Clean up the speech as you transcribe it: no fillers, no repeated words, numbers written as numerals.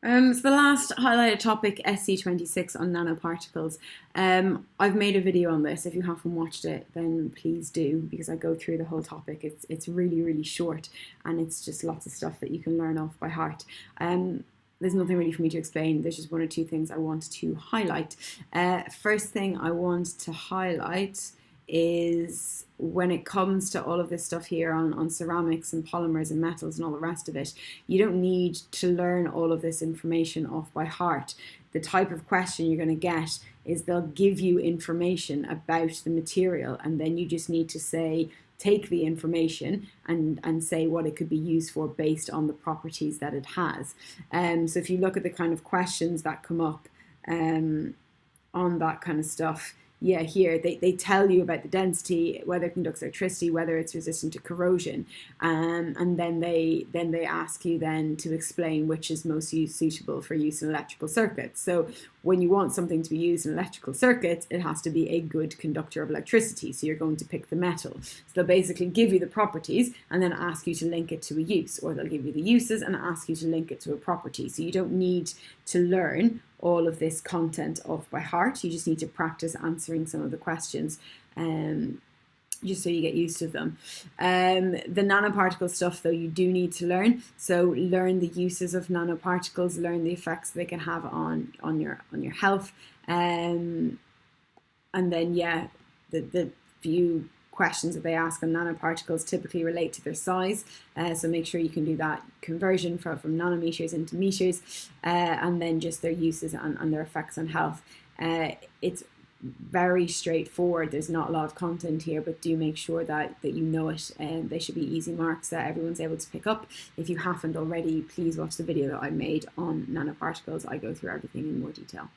So the last highlighted topic, SC26 on nanoparticles. I've made a video on this. If you haven't watched it, then please do, because I go through the whole topic. It's really, really short, and it's just lots of stuff that you can learn off by heart. There's nothing really for me to explain. There's just one or two things I want to highlight. First thing I want to highlight is when it comes to all of this stuff here on ceramics and polymers and metals and all the rest of it, you don't need to learn all of this information off by heart. The type of question you're going to get is they'll give you information about the material, and then you just need to say, take the information and say what it could be used for based on the properties that it has. So if you look at the kind of questions that come up on that kind of stuff, yeah, here they tell you about the density, whether it conducts electricity, whether it's resistant to corrosion, and then they ask you then to explain which is most suitable for use in electrical circuits. So when you want something to be used in electrical circuits, it has to be a good conductor of electricity. So you're going to pick the metal. So they'll basically give you the properties and then ask you to link it to a use, or they'll give you the uses and ask you to link it to a property. So you don't need to learn all of this content off by heart. You just need to practice answering some of the questions, just so you get used to them. The nanoparticle stuff, though, you do need to learn. So learn the uses of nanoparticles, learn the effects they can have on your health, and then yeah, the few questions that they ask on nanoparticles typically relate to their size, so make sure you can do that conversion from nanometers into meters, and then just their uses and their effects on health. It's very straightforward. There's not a lot of content here, but do make sure that you know it, and they should be easy marks that everyone's able to pick up. If you haven't already, please watch the video that I made on nanoparticles. I go through everything in more detail.